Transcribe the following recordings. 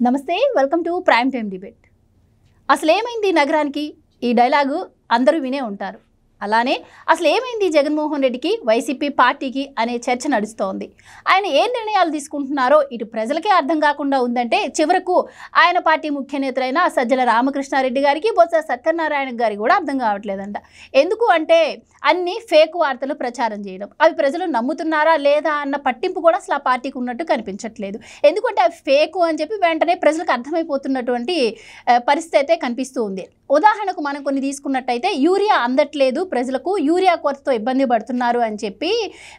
నమస్తే, welcome to prime time debate. అసలు ఏమైంది నగరానికి? ఈ డైలాగు అందరూ వినే ఉంటారు. అలానే అసలు ఏమైంది జగన్మోహన్ రెడ్డికి, వైసీపీ పార్టీకి అనే చర్చ నడుస్తోంది. ఆయన ఏ నిర్ణయాలు తీసుకుంటున్నారో ఇటు ప్రజలకే అర్థం కాకుండా ఉందంటే, చివరకు ఆయన పార్టీ ముఖ్య నేతలైన సజ్జల రామకృష్ణారెడ్డి గారికి, బొత్స సత్యనారాయణ గారికి కూడా అర్థం కావట్లేదంట. ఎందుకు అంటే అన్ని ఫేక్ వార్తలు ప్రచారం చేయడం, అవి ప్రజలు నమ్ముతున్నారా లేదా అన్న పట్టింపు కూడా అసలు ఆ పార్టీకి ఉన్నట్టు కనిపించట్లేదు. ఎందుకంటే అవి ఫేకు అని చెప్పి వెంటనే ప్రజలకు అర్థమైపోతున్నటువంటి పరిస్థితి అయితే కనిపిస్తూ ఉంది. ఉదాహరణకు మనం కొన్ని తీసుకున్నట్టయితే, యూరియా అందట్లేదు ప్రజలకు, యూరియా కొరతతో ఇబ్బంది పడుతున్నారు అని చెప్పి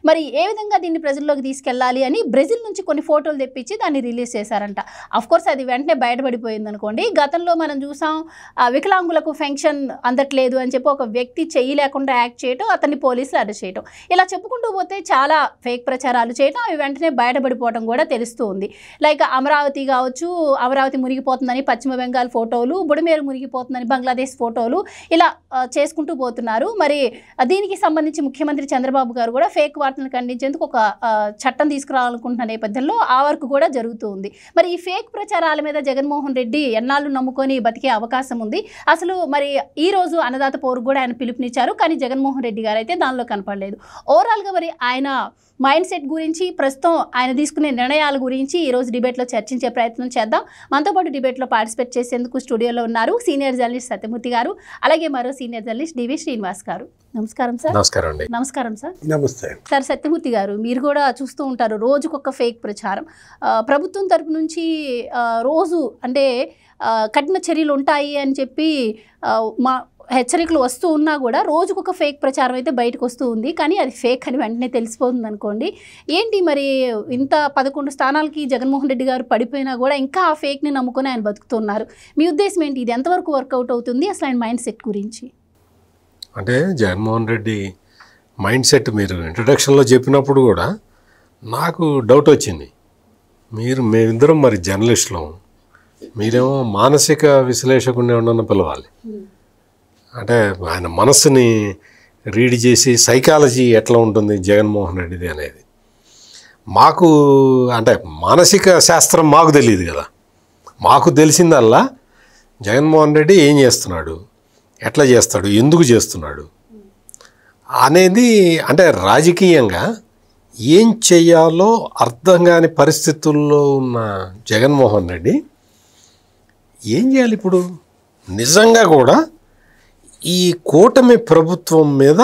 మరి ఏ విధంగా దీన్ని ప్రజల్లోకి తీసుకెళ్ళాలి అని బ్రెజిల్ నుంచి కొన్ని ఫోటోలు తెప్పించి దాన్ని రిలీజ్ చేశారంట. అఫ్కోర్స్ అది వెంటనే బయటపడిపోయింది అనుకోండి. గతంలో మనం చూసాం, వికలాంగులకు పెన్షన్ అందట్లేదు అని చెప్పి ఒక వ్యక్తి చెయ్యి లేకుండా యాక్ట్ చేయటం, అతన్ని పోలీసులు అరెస్ట్ చేయటం, ఇలా చెప్పుకుంటూ పోతే చాలా ఫేక్ ప్రచారాలు చేయటం, అవి వెంటనే బయటపడిపోవడం కూడా తెలుస్తూ ఉంది. లైక్ అమరావతి కావచ్చు, అమరావతి మునిగిపోతుందని పశ్చిమ బెంగాల్ ఫోటోలు, బుడమేరు మునిగిపోతుందని బంగ్లాదేశ్ ఫోటోలు, ఇలా చేసుకుంటూ పోతున్నారు. మరి దీనికి సంబంధించి ముఖ్యమంత్రి చంద్రబాబు గారు కూడా ఫేక్ వార్తలను ఖండించేందుకు ఒక చట్టం తీసుకురావాలనుకుంటున్న నేపథ్యంలో ఆ వర్క్ కూడా జరుగుతూ ఉంది. మరి ఈ ఫేక్ ప్రచారాల మీద జగన్మోహన్ రెడ్డి ఎన్నాళ్ళు నమ్ముకొని బతికే అవకాశం ఉంది? అసలు మరి ఈ రోజు అన్నదాత పోరు కూడా ఆయన పిలుపునిచ్చారు, కానీ జగన్మోహన్ రెడ్డి గారు అయితే దానిలో కనపడలేదు. ఓవరాల్గా మరి ఆయన మైండ్ సెట్ గురించి, ప్రస్తుతం ఆయన తీసుకునే నిర్ణయాల గురించి ఈరోజు డిబేట్లో చర్చించే ప్రయత్నం చేద్దాం. మనతో పాటు డిబేట్లో పార్టిసిపేట్ చేసేందుకు స్టూడియోలో ఉన్నారు సీనియర్ జర్నలిస్ట్ సత్యమూర్తి గారు, అలాగే మరో సీనియర్ జర్నలిస్ట్ డివి శ్రీనివాస్ గారు. నమస్కారం సార్. నమస్కారం అండి. నమస్కారం సార్. నమస్తే సార్. సత్యమూర్తి గారు, మీరు కూడా చూస్తూ ఉంటారు రోజుకొక ఫేక్ ప్రచారం. ప్రభుత్వం తరపు నుంచి రోజు అంటే కఠిన చర్యలు ఉంటాయి అని చెప్పి మా హెచ్చరికలు వస్తూ ఉన్నా కూడా రోజుకొక ఫేక్ ప్రచారం అయితే బయటకు వస్తూ ఉంది. కానీ అది ఫేక్ అని వెంటనే తెలిసిపోతుంది అనుకోండి. ఏంటి మరి ఇంత 11 స్థానాలకి జగన్మోహన్ రెడ్డి గారు పడిపోయినా కూడా ఇంకా ఆ ఫేక్ని నమ్ముకొని ఆయన బతుకుతున్నారు. మీ ఉద్దేశం ఏంటి? ఇది ఎంతవరకు వర్కౌట్ అవుతుంది? అసలు ఆయన మైండ్ సెట్ గురించి అంటే జగన్మోహన్ రెడ్డి మైండ్ సెట్ మీరు ఇంట్రడక్షన్లో చెప్పినప్పుడు కూడా నాకు డౌట్ వచ్చింది. మేమిద్దరం మరి జర్నలిస్టులం, మీరేమో మానసిక విశ్లేషకుడిని ఏమన్నా పిలవాలి. అంటే ఆయన మనస్సుని రీడ్ చేసి సైకాలజీ ఎట్లా ఉంటుంది జగన్మోహన్ రెడ్డిది అనేది మాకు, అంటే మానసిక శాస్త్రం మాకు తెలియదు కదా. మాకు తెలిసిందల్లా జగన్మోహన్ రెడ్డి ఏం చేస్తున్నాడు, ఎట్లా చేస్తాడు, ఎందుకు చేస్తున్నాడు అనేది. అంటే రాజకీయంగా ఏం చెయ్యాలో అర్థం కాని పరిస్థితుల్లో ఉన్న జగన్మోహన్ రెడ్డి ఏం చేయాలి ఇప్పుడు? నిజంగా కూడా ఈ కూటమి ప్రభుత్వం మీద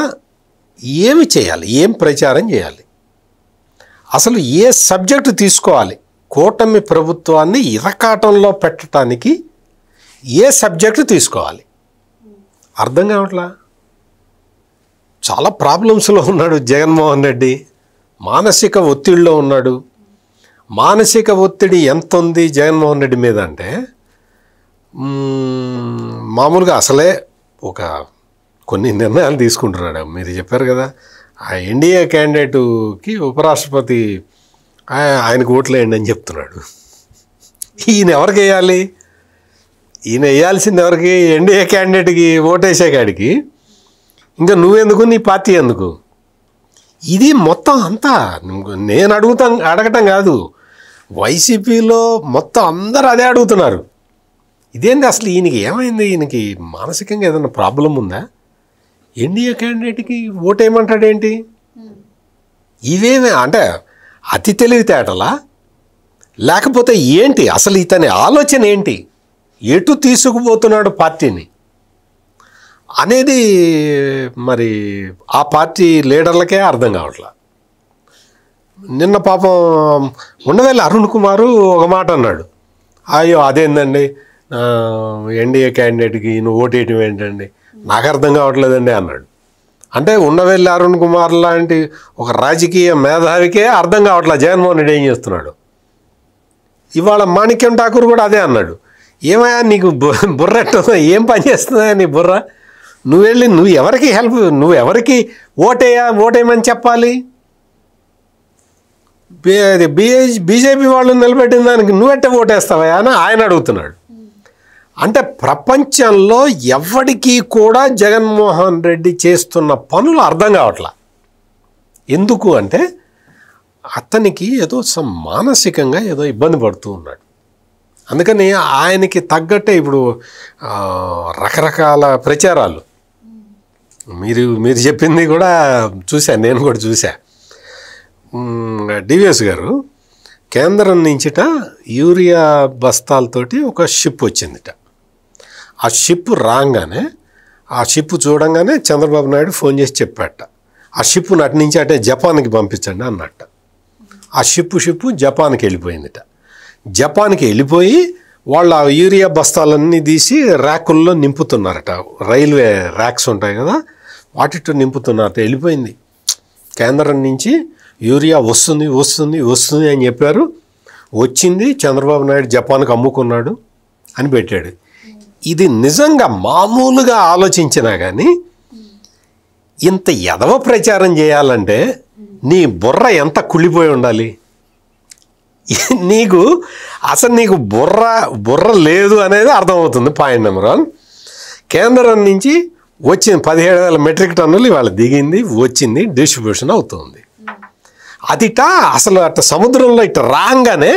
ఏమి చేయాలి, ఏం ప్రచారం చేయాలి, అసలు ఏ సబ్జెక్టు తీసుకోవాలి? కూటమి ప్రభుత్వాన్ని ఇరకాటంలో పెట్టడానికి ఏ సబ్జెక్టు తీసుకోవాలి అర్థం కావట్లా. చాలా ప్రాబ్లమ్స్లో ఉన్నాడు జగన్మోహన్ రెడ్డి, మానసిక ఒత్తిడిలో ఉన్నాడు. మానసిక ఒత్తిడి ఎంత ఉంది జగన్మోహన్ రెడ్డి మీద అంటే, మామూలుగా అసలే ఒక కొన్ని నిర్ణయాలు తీసుకుంటున్నాడు. మీరు చెప్పారు కదా, ఆ ఎన్డీఏ క్యాండిడేటుకి ఉపరాష్ట్రపతి ఆయనకు ఓట్లు వేయండి అని చెప్తున్నాడు. ఈయన ఎవరికి వేయాలి? ఈయన వేయాల్సింది ఎవరికి? ఎన్డీఏ క్యాండిడేట్కి ఓటేసే కాడికి ఇంకా నువ్వెందుకు, నీ పార్టీ ఎందుకు? ఇది మొత్తం అంతా నేను అడగటం కాదు, వైసీపీలో మొత్తం అందరూ అదే అడుగుతున్నారు. ఇదేంటి అసలు? ఈయనకి ఏమైంది? ఈయనకి మానసికంగా ఏదైనా ప్రాబ్లం ఉందా? ఎన్డీఏ క్యాండిడేట్కి ఓటేయమంటాడేంటి? ఇవేమే అంటే అతి తెలివితేటలా, లేకపోతే ఏంటి అసలు? ఇతని ఆలోచన ఏంటి? ఎటు తీసుకుపోతున్నాడు పార్టీని అనేది మరి ఆ పార్టీ లీడర్లకే అర్థం కావట్లా. నిన్న పాపం ఉండవేళ అరుణ్ కుమారు ఒక మాట అన్నాడు, అయ్యో అదేందండి ఎన్డీఏ క్యాండిడేట్కి నువ్వు ఓటేయటం ఏంటండి, నాకు అర్థం కావట్లేదండి అన్నాడు. అంటే ఉండవెల్లి అరుణ్ కుమార్ లాంటి ఒక రాజకీయ మేధావికే అర్థం కావట్లేదు జగన్మోహన్ రెడ్డి ఏం చేస్తున్నాడు. ఇవాళ మాణిక్యం ఠాకూర్ కూడా అదే అన్నాడు. ఏమయ్యా నీకు బుర్ర ఏం పని చేస్తుందా నీ బుర్ర? నువ్వు ఎవరికి నువ్వు ఎవరికి ఓటేయమని చెప్పాలి? బీజేపీ వాళ్ళు నిలబెట్టిన దానికి నువ్వెట్ట ఓటేస్తావా అని ఆయన అడుగుతున్నాడు. అంటే ప్రపంచంలో ఎవరికి కూడా జగన్మోహన్ రెడ్డి చేస్తున్న పనులు అర్థం కావట్లా. ఎందుకు అంటే అతనికి ఏదో మానసికంగా ఏదో ఇబ్బంది పడుతూ ఉన్నాడు. అందుకని ఆయనకి తగ్గట్టే ఇప్పుడు రకరకాల ప్రచారాలు మీరు చెప్పింది కూడా చూశాను, నేను కూడా చూసా. డివిఎస్ గారు కేంద్రం నుంచిట యూరియా బస్తాలతోటి ఒక షిప్ వచ్చిందిట. ఆ షిప్ రాగానే ఆ షిప్ చూడంగానే చంద్రబాబు నాయుడు ఫోన్ చేసి చెప్పాట, ఆ షిప్ను అటు నుంచి అటే జపాన్కి పంపించండి అన్నట్ట. ఆ షిప్ జపాన్కి వెళ్ళిపోయిందిట. జపాన్కి వెళ్ళిపోయి వాళ్ళు ఆ యూరియా బస్తాలన్నీ తీసి ర్యాకుల్లో నింపుతున్నారట. రైల్వే ర్యాక్స్ ఉంటాయి కదా, వాటితో నింపుతున్నారట. వెళ్ళిపోయింది. కేంద్రం నుంచి యూరియా వస్తుంది అని చెప్పారు. వచ్చింది. చంద్రబాబు నాయుడు జపాన్కి అమ్ముకున్నాడు అని పెట్టాడు. ఇది నిజంగా మామూలుగా ఆలోచించినా కానీ ఇంత ఎదవ ప్రచారం చేయాలంటే నీ బుర్ర ఎంత కుళ్ళిపోయి ఉండాలి. నీకు బుర్ర లేదు అనేది అర్థమవుతుంది. పాయింట్ నెంబర్ 1, కేంద్రం నుంచి వచ్చింది 17,000 మెట్రిక్ టన్నులు ఇవాళ దిగింది, వచ్చింది, డిస్ట్రిబ్యూషన్ అవుతుంది. అదిట అసలు అటు సముద్రంలో ఇటు రాగానే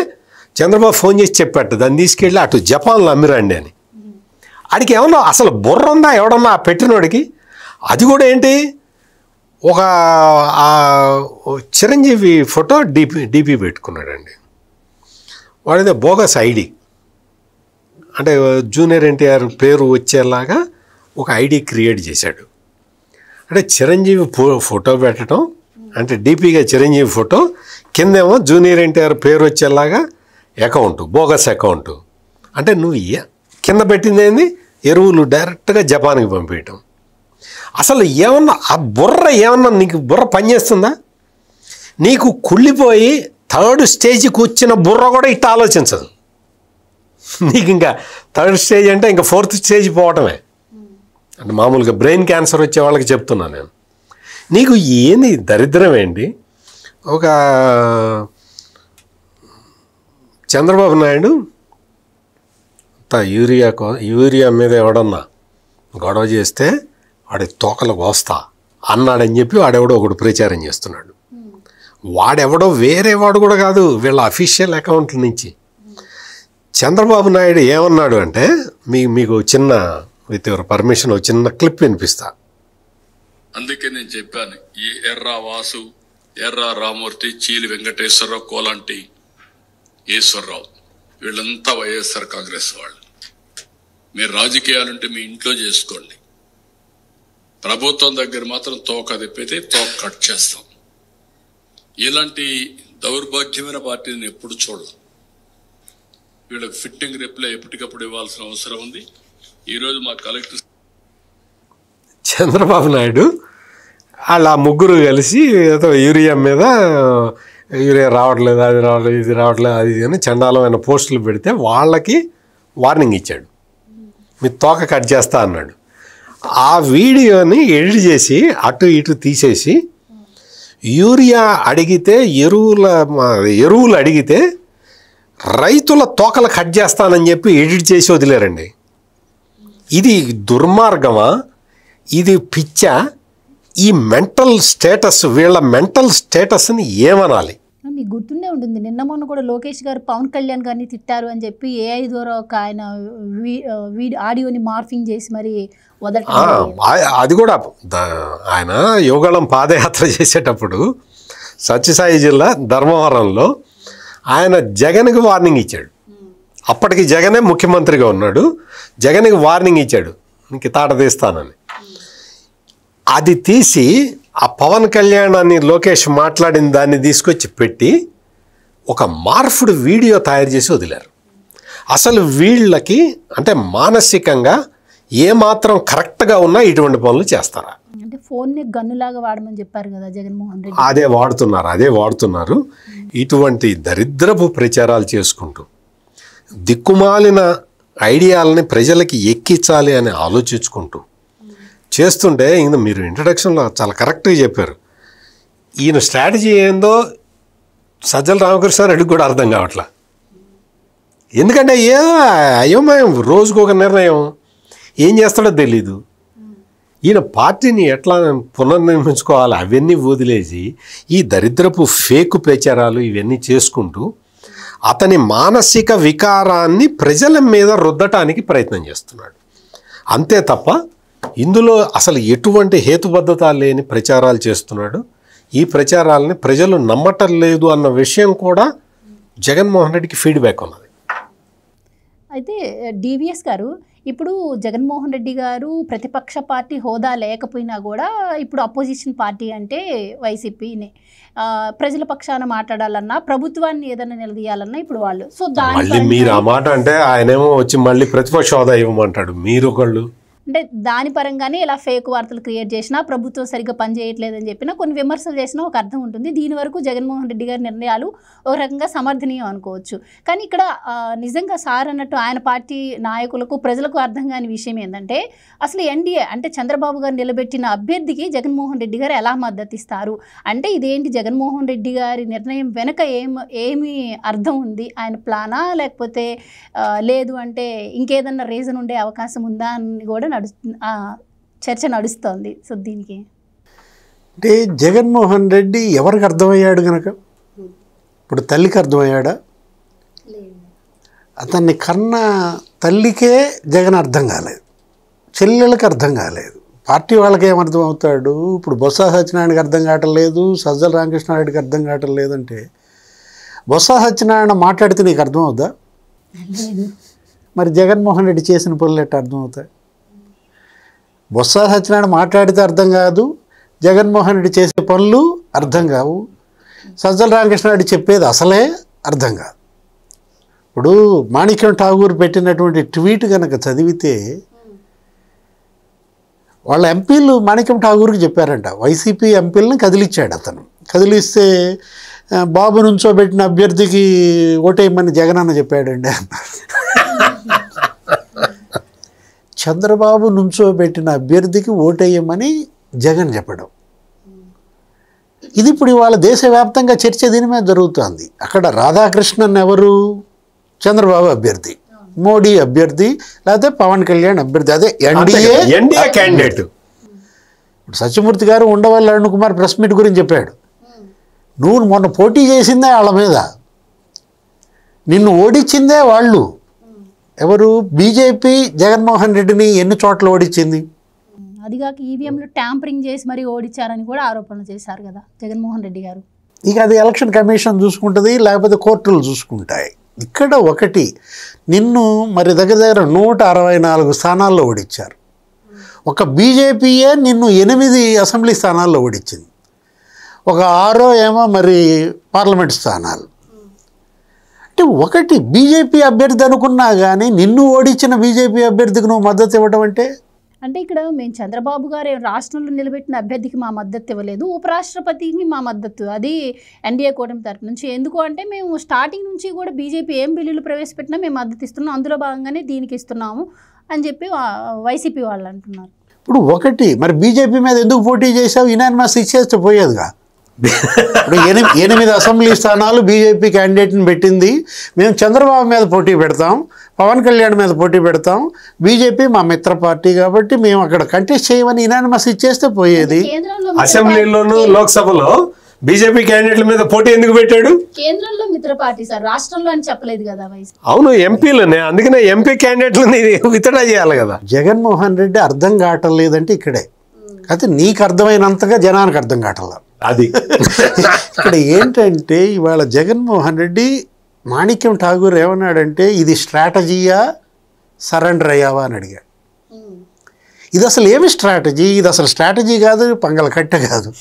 చంద్రబాబు ఫోన్ చేసి చెప్పాడు, దాన్ని తీసుకెళ్ళి అటు జపాన్లో అమ్మిరండి అని. ఆడికి ఏమన్నా అసలు బుర్ర ఉందా ఎవడన్నా పెట్టినోడికి? అది కూడా ఏంటి, ఒక చిరంజీవి ఫోటో డీపీ పెట్టుకున్నాడండి. వాడిదే బోగస్ ఐడి, అంటే జూనియర్ ఎన్టీఆర్ పేరు వచ్చేలాగా ఒక ఐడి క్రియేట్ చేశాడు. అంటే చిరంజీవి ఫోటో పెట్టడం, అంటే డీపీగా చిరంజీవి ఫోటో, కిందేమో జూనియర్ ఎన్టీఆర్ పేరు వచ్చేలాగా అకౌంట్, బోగస్ అకౌంట్. అంటే నువ్వు కింద పెట్టింది ఏంది, ఎరువులు డైరెక్ట్గా జపాన్కి పంపించటం. అసలు ఏమన్నా ఆ బుర్ర ఏమన్నా నీకు బుర్ర పనిచేస్తుందా? నీకు కుళ్ళిపోయి 3rd స్టేజ్కి వచ్చిన బుర్ర కూడా ఇట్లా ఆలోచించదు. నీకు ఇంకా 3rd స్టేజ్ అంటే ఇంకా 4th స్టేజ్ పోవటమే. అంటే మామూలుగా బ్రెయిన్ క్యాన్సర్ వచ్చే వాళ్ళకి చెప్తున్నాను నేను. నీకు ఏంది దరిద్రం ఏంటి? ఒక చంద్రబాబు నాయుడు యూరియా మీద ఎవడన్నా గొడవ చేస్తే వాడి తోకలు కోస్తా అన్నాడని చెప్పి వాడెవడో ఒకడు ప్రచారం చేస్తున్నాడు. వాడెవడో వేరేవాడు కూడా కాదు, వీళ్ళ అఫీషియల్ అకౌంట్ల నుంచి. చంద్రబాబు నాయుడు ఏమన్నాడు అంటే, మీకు చిన్న విత్ యువర్ పర్మిషన్ ఒక చిన్న క్లిప్ వినిపిస్తా. అందుకే నేను చెప్పాను, ఈ ఎర్రా వాసు, ఎర్రా రామూర్తి, చీలి వెంకటేశ్వరరావు, కోలంటి ఈశ్వరరావు, వీళ్ళంతా వైఎస్ఆర్ కాంగ్రెస్ వాళ్ళు. మీరు రాజకీయాలుంటే మీ ఇంట్లో చేసుకోండి, ప్రభుత్వం దగ్గర మాత్రం తోక తిప్పితే తోక కట్ చేస్తాం. ఇలాంటి దౌర్భాగ్యమైన పార్టీని ఎప్పుడు చూడదు. వీళ్ళకి ఫిట్టింగ్ రిప్లై ఎప్పటికప్పుడు ఇవ్వాల్సిన అవసరం ఉంది. ఈరోజు మా కలెక్టర్ చంద్రబాబు నాయుడు వాళ్ళ ముగ్గురు కలిసి ఏదో యూరియా మీద రావట్లేదు, అది రావట్లేదు, ఇది రావట్లేదు, అది అని చండాలమైన పోస్టులు పెడితే వాళ్ళకి వార్నింగ్ ఇచ్చాడు, మీ తోక కట్ చేస్తా అన్నాడు. ఆ వీడియోని ఎడిట్ చేసి అటు ఇటు తీసేసి యూరియా అడిగితే ఎరువులు అడిగితే రైతుల తోకలు కట్ చేస్తానని చెప్పి ఎడిట్ చేసి వదిలేరండి. ఇది దుర్మార్గమా? ఇది పిచ్చా? ఈ మెంటల్ స్టేటస్, వీళ్ళ మెంటల్ స్టేటస్ని ఏమనాలి? మీకు గుర్తుండే ఉంటుంది, నిన్న మొన్న కూడా లోకేష్ గారు పవన్ కళ్యాణ్ గారిని తిట్టారు అని చెప్పి AI ద్వారా ఒక ఆయన ఆడియోని మార్ఫింగ్ చేసి మరి అది కూడా ఆయన యోగాళం పాదయాత్ర చేసేటప్పుడు సత్యసాయి జిల్లా ధర్మవరంలో ఆయన జగన్కి వార్నింగ్ ఇచ్చాడు. అప్పటికి జగనే ముఖ్యమంత్రిగా ఉన్నాడు. జగన్కి వార్నింగ్ ఇచ్చాడు, నీకు తాట తీస్తానని. అది తీసి ఆ పవన్ కళ్యాణ్ అని లోకేష్ మాట్లాడిన దాన్ని తీసుకొచ్చి పెట్టి ఒక మార్ఫ్డ్ వీడియో తయారు చేసి వదిలారు. అసలు వీళ్ళకి అంటే మానసికంగా ఏమాత్రం కరెక్ట్గా ఉన్నా ఇటువంటి పనులు చేస్తారా? అంటే ఫోన్ని గన్నులాగా వాడమని చెప్పారు కదా జగన్మోహన్ రెడ్డి. అదే వాడుతున్నారు. ఇటువంటి దరిద్రపు ప్రచారాలు చేసుకుంటూ దిక్కుమాలిన ఐడియాలని ప్రజలకి ఎక్కించాలి అని ఆలోచించుకుంటూ చేస్తుంటే ఇంకా మీరు ఇంట్రడక్షన్లో చాలా కరెక్ట్గా చెప్పారు. ఈయన స్ట్రాటజీ ఏందో సజ్జల రామకృష్ణారెడ్డికి కూడా అర్థం కావట్లా. ఎందుకంటే అయోమయం, రోజుకు ఒక నిర్ణయం, ఏం చేస్తాడో తెలీదు. ఈయన పార్టీని ఎట్లా పునర్నిర్మించుకోవాలి అవన్నీ వదిలేసి ఈ దరిద్రపు ఫేక్ ప్రచారాలు ఇవన్నీ చేసుకుంటూ అతని మానసిక వికారాన్ని ప్రజల మీద రుద్దటానికి ప్రయత్నం చేస్తున్నాడు. అంతే తప్ప ఇందులో అసలు ఎటువంటి హేతుబద్ధత లేని ప్రచారాలు చేస్తున్నాడు. ఈ ప్రచారాలని ప్రజలు నమ్మటం లేదు అన్న విషయం కూడా జగన్మోహన్ రెడ్డికి ఫీడ్బ్యాక్ ఉన్నది. అయితే డివిఎస్ గారు, ఇప్పుడు జగన్మోహన్ రెడ్డి గారు ప్రతిపక్ష పార్టీ హోదా లేకపోయినా కూడా ఇప్పుడు అపోజిషన్ పార్టీ అంటే వైసీపీనే, ప్రజల పక్షాన మాట్లాడాలన్నా ప్రభుత్వాన్ని ఏదైనా నిలదీయాలన్నా ఇప్పుడు వాళ్ళు. సో మళ్ళీ మీరు ఆ మాట అంటే ఆయనేమో వచ్చి మళ్ళీ ప్రతిపక్ష హోదా ఇవ్వమంటాడు. మీరు ఒకళ్ళు అంటే దాని పరంగానే ఇలా ఫేక్ వార్తలు క్రియేట్ చేసినా, ప్రభుత్వం సరిగ్గా పనిచేయట్లేదని చెప్పినా, కొన్ని విమర్శలు చేసినా ఒక అర్థం ఉంటుంది. దీని వరకు జగన్మోహన్ రెడ్డి గారి నిర్ణయాలు ఒక రకంగా సమర్థనీయం అనుకోవచ్చు. కానీ ఇక్కడ నిజంగా సార్ అన్నట్టు ఆయన పార్టీ నాయకులకు ప్రజలకు అర్థం కాని విషయం ఏంటంటే, అసలు ఎన్డీఏ అంటే చంద్రబాబు గారు నిలబెట్టిన అభ్యర్థికి జగన్మోహన్ రెడ్డి గారు ఎలా మద్దతు ఇస్తారు అంటే, ఇదేంటి జగన్మోహన్ రెడ్డి గారి నిర్ణయం వెనక ఏమి అర్థం ఉంది? ఆయన ప్లానా, లేకపోతే లేదు అంటే ఇంకేదన్నా రీజన్ ఉండే అవకాశం ఉందా అని కూడా చర్చ నడుస్తోంది. సో దీనికి అంటే జగన్మోహన్ రెడ్డి ఎవరికి అర్థమయ్యాడు కనుక? ఇప్పుడు తల్లికి అర్థమయ్యాడా? అతన్ని కన్న తల్లికే జగన్ అర్థం కాలేదు, చెల్లెళ్ళకి అర్థం కాలేదు, పార్టీ వాళ్ళకి ఏమర్థం అవుతాడు? ఇప్పుడు బొత్స సత్యనారాయణకి అర్థం కావటం లేదు, సజ్జల రామకృష్ణారెడ్డికి అర్థం కావటం లేదంటే బొత్స సత్యనారాయణ మాట్లాడితే నీకు అర్థం అవుద్దా? మరి జగన్మోహన్ రెడ్డి చేసిన పనులు ఎట్లా అర్థం అవుతాయి? బొత్స సత్యనారాయణ మాట్లాడితే అర్థం కాదు, జగన్మోహన్ రెడ్డి చేసే పనులు అర్థం కావు, సజ్జల రామకృష్ణారెడ్డి చెప్పేది అసలే అర్థం కాదు. ఇప్పుడు మాణిక్యం ఠాగూర్ పెట్టినటువంటి ట్వీట్ కనుక చదివితే, వాళ్ళ ఎంపీలు మాణిక్యం ఠాగూర్కి చెప్పారంట, వైసీపీ ఎంపీలను కదిలిచ్చాడు అతను. కదిలిస్తే బాబు నుంచోబెట్టిన అభ్యర్థికి ఓటేయమని జగన్ అన్న చెప్పాడండి అన్నారు. చంద్రబాబు నుంచోబెట్టిన అభ్యర్థికి ఓటేయమని జగన్ చెప్పడం, ఇది ఇప్పుడు ఇవాళ దేశవ్యాప్తంగా చర్చ దీని మీద జరుగుతుంది. అక్కడ రాధాకృష్ణన్ ఎవరు? చంద్రబాబు అభ్యర్థి, మోడీ అభ్యర్థి, లేకపోతే పవన్ కళ్యాణ్ అభ్యర్థి, అదే ఎన్డీఏ క్యాండిడేట్. ఇప్పుడు సత్యమూర్తి గారు ఉండవల్లి అరుణ్ కుమార్ ప్రెస్ మీట్ గురించి చెప్పాడు, నువ్వు మొన్న పోటీ చేసిందే వాళ్ళ మీద, నిన్ను ఓడించిందే వాళ్ళు. ఎవరు? బీజేపీ జగన్మోహన్ రెడ్డిని ఎన్ని చోట్ల ఓడించింది? అదిగాక ఈవీఎంలో ట్యాంపరింగ్ చేసి మరీ ఓడించారని కూడా ఆరోపణలు చేశారు కదా జగన్మోహన్ రెడ్డి గారు. ఇక అది ఎలక్షన్ కమిషన్ చూసుకుంటుంది, లేకపోతే కోర్టులు చూసుకుంటాయి. ఇక్కడ ఒకటి, నిన్ను మరి దగ్గర 164 స్థానాల్లో ఓడించారు. ఒక బీజేపీయే నిన్ను 8 అసెంబ్లీ స్థానాల్లో ఓడించింది, ఒక 6 ఏమో మరి పార్లమెంట్ స్థానాలు. అంటే ఒకటి బీజేపీ అభ్యర్థి అనుకున్నా కానీ నిన్ను ఓడించిన బీజేపీ అభ్యర్థికి నువ్వు మద్దతు ఇవ్వడం అంటే ఇక్కడ మేము చంద్రబాబు గారు రాష్ట్రంలో నిలబెట్టిన అభ్యర్థికి మా మద్దతు ఇవ్వలేదు, ఉపరాష్ట్రపతికి మా మద్దతు, అది ఎన్డీఏ కూటమి తరపు నుంచి. ఎందుకు అంటే మేము స్టార్టింగ్ నుంచి కూడా బీజేపీ ఏం బిల్లులు ప్రవేశపెట్టినా మేము మద్దతు ఇస్తున్నాం, అందులో భాగంగానే దీనికి ఇస్తున్నాము అని చెప్పి వైసీపీ వాళ్ళు అంటున్నారు. ఇప్పుడు ఒకటి, మరి బీజేపీ మీద ఎందుకు పోటీ చేసావు? యునానిమస్ ఇచ్చేస్తే పోయేదిగా. ఇప్పుడు 8 అసెంబ్లీ స్థానాలు బీజేపీ క్యాండిడేట్ని పెట్టింది, మేము చంద్రబాబు మీద పోటీ పెడతాం, పవన్ కళ్యాణ్ మీద పోటీ పెడతాం, బీజేపీ మా మిత్ర పార్టీ కాబట్టి మేము అక్కడ కంటెస్ట్ చేయమని యునానిమస్ ఇచ్చేస్తే పోయేది. అసెంబ్లీలోనూ లోక్సభలో బీజేపీ క్యాండిడేట్ల మీద పోటీ ఎందుకు పెట్టాడు? కేంద్రంలో మిత్ర పార్టీ సార్, రాష్ట్రంలో అని చెప్పలేదు కదా వైసీపీ. అవును, ఎంపీలనే, అందుకనే ఎంపీ క్యాండిడేట్లని విత్డ్రా చేయాలి కదా. జగన్మోహన్ రెడ్డి అర్థం కావటం లేదంటే ఇక్కడే, అయితే నీకు అర్థమైనంతగా జనానికి అర్థం కావటంలా. అది ఇక్కడ ఏంటంటే ఇవాళ జగన్మోహన్ రెడ్డి మాణిక్యం ఠాగూర్ ఏమన్నాడంటే, ఇది స్ట్రాటజీయా సరెండర్ అయ్యావా అని అడిగాడు. ఇది అసలు ఏమి స్ట్రాటజీ? ఇది అసలు స్ట్రాటజీ కాదు, పంగల కట్టె కాదు,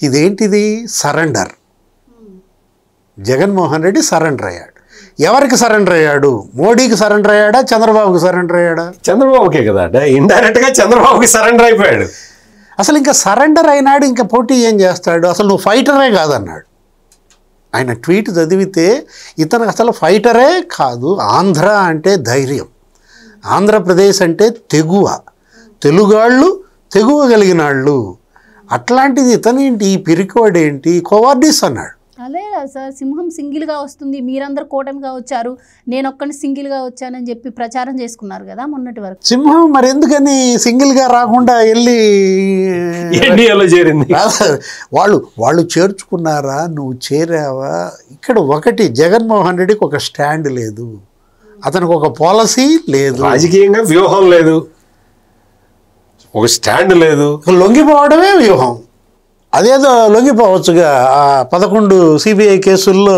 ఇదేంటిది? సరెండర్. జగన్మోహన్ రెడ్డి సరెండర్ అయ్యాడు. ఎవరికి సరెండర్ అయ్యాడు? మోడీకి సరెండర్ అయ్యాడా, చంద్రబాబుకి సరెండర్ అయ్యాడా? చంద్రబాబుకే కదా, ఇండైరెక్ట్గా చంద్రబాబుకి సరెండర్ అయిపోయాడు. అసలు ఇంకా సరెండర్ అయినాడు, ఇంకా పోటీ ఏం చేస్తాడు? అసలు నువ్వు ఫైటరే కాదన్నాడు. ఆయన ట్వీట్ చదివితే ఇతను అసలు ఫైటరే కాదు. ఆంధ్ర అంటే ధైర్యం, ఆంధ్రప్రదేశ్ అంటే తెగువ, తెలుగాళ్ళు తెగువ కలిగిన వాళ్ళు. అట్లాంటిది ఇతనేంటి, ఈ పిరికోడేంటి, కోవార్డిస్ అన్నాడు. అదే సార్, సింహం సింగిల్గా వస్తుంది, మీరందరూ కూటమిగా వచ్చారు, నేను ఒక్కడిని సింగిల్గా వచ్చానని చెప్పి ప్రచారం చేసుకున్నారు కదా మొన్నటి వరకు. సింహం మరి ఎందుకని సింగిల్గా రాకుండా వెళ్ళి ఎన్డీఏలో చేరింది? వాళ్ళు చేర్చుకున్నారా, నువ్వు చేరావా? ఇక్కడ ఒకటి, జగన్మోహన్ రెడ్డికి ఒక స్టాండ్ లేదు, అతనికి ఒక పాలసీ లేదు, రాజకీయంగా వ్యూహం లేదు, ఒక స్టాండ్ లేదు, లొంగిపోవడమే వ్యూహం. అదేదో లొంగిపోవచ్చుగా, 11 సిబిఐ కేసుల్లో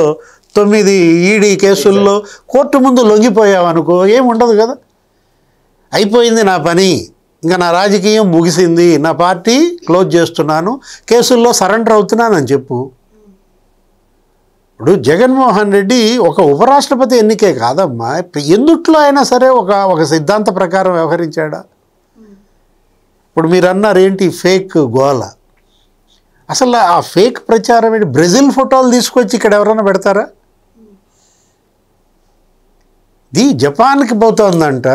9 ఈడీ కేసుల్లో కోర్టు ముందు లొంగిపోయావనుకో ఏముండదు కదా. అయిపోయింది నా పని, ఇంకా నా రాజకీయం ముగిసింది, నా పార్టీ క్లోజ్ చేస్తున్నాను, కేసుల్లో సరెండర్ అవుతున్నానని చెప్పు. ఇప్పుడు జగన్మోహన్ రెడ్డి ఒక ఉపరాష్ట్రపతి ఎన్నికే కాదమ్మా, ఎందుట్లో అయినా సరే ఒక సిద్ధాంత ప్రకారం వ్యవహరించాడా? ఇప్పుడు మీరు అన్నారు ఏంటి ఫేక్ గోల, అసలు ఆ ఫేక్ ప్రచారం ఏంటి? బ్రెజిల్ ఫోటోలు తీసుకొచ్చి ఇక్కడ ఎవరైనా పెడతారా? ఇది జపాన్కి పోతుందంట,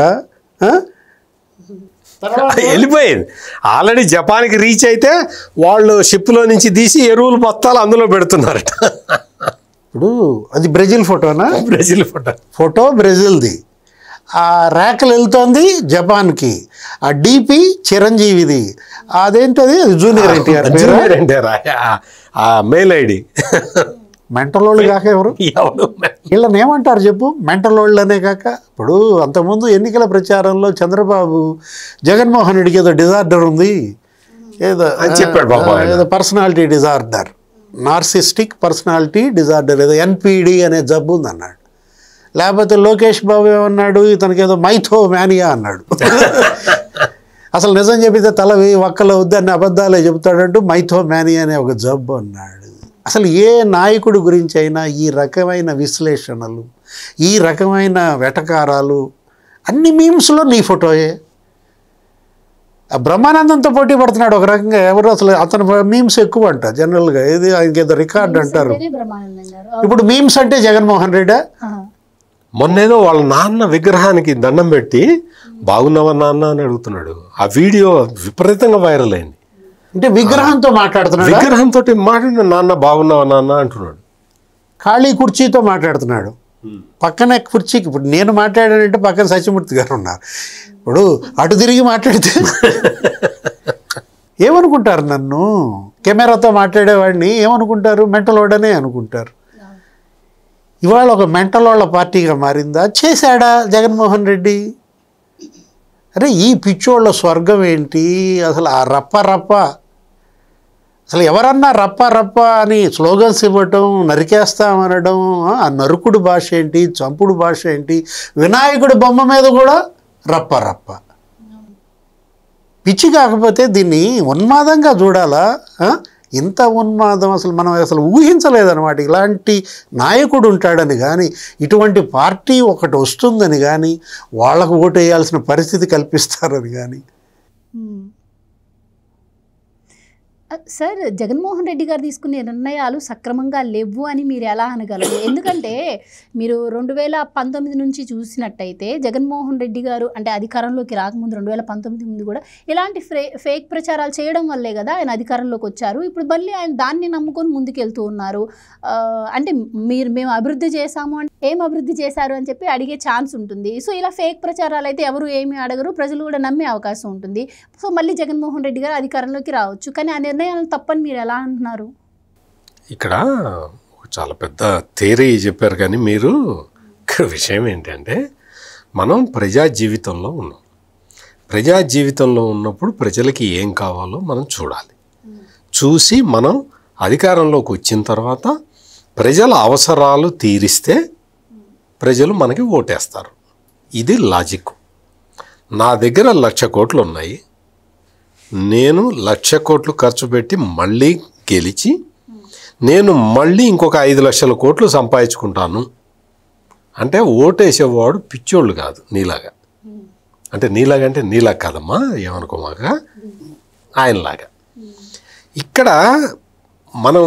వెళ్ళిపోయింది ఆల్రెడీ. జపాన్కి రీచ్ అయితే వాళ్ళు షిప్లో నుంచి తీసి ఎరువులు బత్తాలు అందులో పెడుతున్నారట. ఇప్పుడు అది బ్రెజిల్ ఫోటోనా? బ్రెజిల్ ఫోటో బ్రెజిల్ది. ఆ ర్యాకలు వెళ్తోంది జపాన్కి, ఆ డిపి చిరంజీవిది, అదేంటది జూనియర్ ఎన్టీఆర్ ఆ మెయిల్ ఐడి. మెంటల్ వాళ్ళు కాక ఎవరు వీళ్ళని ఏమంటారు చెప్పు? మెంటల్ వాళ్ళు అనే కాక. ఇప్పుడు అంతకుముందు ఎన్నికల ప్రచారంలో చంద్రబాబు జగన్మోహన్ రెడ్డికి ఏదో డిజార్డర్ ఉంది, ఏదో చెప్పాడు, personality disorder, narcissistic personality disorder, ఏదో ఎన్పిడి అనే జబ్బు ఉంది అన్నాడు. లేకపోతే లోకేష్ బాబు ఏమన్నాడు, ఇతనికి ఏదో మైథో మ్యానియా అన్నాడు. అసలు నిజం చెప్పితే తల ఒక్కల వద్దని అబద్ధాలే చెబుతాడంటూ మైథో మ్యానియా అనే ఒక జబ్బు అన్నాడు. అసలు ఏ నాయకుడి గురించి అయినా ఈ రకమైన విశ్లేషణలు, ఈ రకమైన వెటకారాలు అన్ని మీమ్స్లో నీ ఫోటోయే. బ్రహ్మానందంతో పోటీ పడుతున్నాడు ఒక రకంగా. ఎవరు అసలు అతను మీమ్స్ ఎక్కువ అంట జనరల్గా, ఏది ఆయనకేదో రికార్డ్ అంటారు. ఇప్పుడు మీమ్స్ అంటే జగన్మోహన్ రెడ్డి. మొన్నేదో వాళ్ళ నాన్న విగ్రహానికి దండం పెట్టి బాగున్నావా నాన్న అని అడుగుతున్నాడు. ఆ వీడియో విపరీతంగా వైరల్ అయింది. అంటే విగ్రహంతో మాట్లాడుతున్నాడు, విగ్రహంతో మాట్లాడిన నాన్న బాగున్నావా నాన్న అంటున్నాడు. ఖాళీ కుర్చీతో మాట్లాడుతున్నాడు. పక్కన కుర్చీకి ఇప్పుడు నేను మాట్లాడానంటే పక్కన సత్యమూర్తి గారు ఉన్నారు. ఇప్పుడు అటు తిరిగి మాట్లాడితే ఏమనుకుంటారు? నన్ను కెమెరాతో మాట్లాడేవాడిని ఏమనుకుంటారు? మెంటల్ వాడనే అనుకుంటారు. ఇవాళ ఒక మెంటల్ వాళ్ళ పార్టీగా మారిందా? చేశాడా జగన్మోహన్ రెడ్డి? అరే ఈ పిచ్చోళ్ళ స్వర్గం ఏంటి అసలు? ఆ రప్ప అసలు ఎవరన్నా రప్ప అని స్లోగన్స్ ఇవ్వటం, నరికేస్తామనడం, ఆ నరుకుడు భాష ఏంటి, చంపుడు భాష ఏంటి? వినాయకుడి బొమ్మ మీద కూడా రప్ప. పిచ్చి కాకపోతే దీన్ని ఉన్మాదంగా చూడాలా? ఇంత ఉన్మాదం అసలు మనం అసలు ఊహించలేదన్నమాట. ఇలాంటి నాయకుడు ఉంటాడని కానీ, ఇటువంటి పార్టీ ఒకటి వస్తుందని కానీ, వాళ్ళకు ఓటు వేయాల్సిన పరిస్థితి కల్పిస్తారని కానీ. సార్, జగన్మోహన్ రెడ్డి గారు తీసుకునే నిర్ణయాలు సక్రమంగా లేవు అని మీరు ఎలా అనగలరు? ఎందుకంటే మీరు 2019 నుంచి చూసినట్టయితే జగన్మోహన్ రెడ్డి గారు అంటే అధికారంలోకి రాకముందు 2019 ముందు కూడా ఇలాంటి ఫేక్ ప్రచారాలు చేయడం వల్లే కదా ఆయన అధికారంలోకి వచ్చారు. ఇప్పుడు మళ్ళీ ఆయన దాన్ని నమ్ముకొని ముందుకెళ్తూ ఉన్నారు. అంటే మేము అభివృద్ధి చేశాము అంటే ఏం అభివృద్ధి చేశారు అని చెప్పి అడిగే ఛాన్స్ ఉంటుంది. సో ఇలా ఫేక్ ప్రచారాలు అయితే ఎవరు ఏమీ అడగరు, ప్రజలు కూడా నమ్మే అవకాశం ఉంటుంది. సో మళ్ళీ జగన్మోహన్ రెడ్డి గారు అధికారంలోకి రావచ్చు. కానీ ఆ నిర్ణయాలు తప్పని మీరు ఎలా అంటున్నారు? ఇక్కడ చాలా పెద్ద థియరీ చెప్పారు. కానీ మీరు ఇక్కడ విషయం ఏంటంటే, మనం ప్రజా జీవితంలో ఉన్నాం. ప్రజా జీవితంలో ఉన్నప్పుడు ప్రజలకి ఏం కావాలో మనం చూడాలి. చూసి మనం అధికారంలోకి వచ్చిన తర్వాత ప్రజల అవసరాలు తీరిస్తే ప్రజలు మనకి ఓటేస్తారు. ఇది లాజిక్. నా దగ్గర 1,00,000 కోట్లు ఉన్నాయి, నేను 1,00,000 కోట్లు ఖర్చు పెట్టి మళ్ళీ గెలిచి నేను మళ్ళీ ఇంకొక 5,00,000 కోట్లు సంపాదించుకుంటాను అంటే ఓటేసేవాడు పిచ్చోళ్ళు కాదు, నీలాగా. అంటే నీలాగా అంటే నీలాగా కాదమ్మా, ఏమనుకోమాక, ఆయనలాగా. ఇక్కడ మనం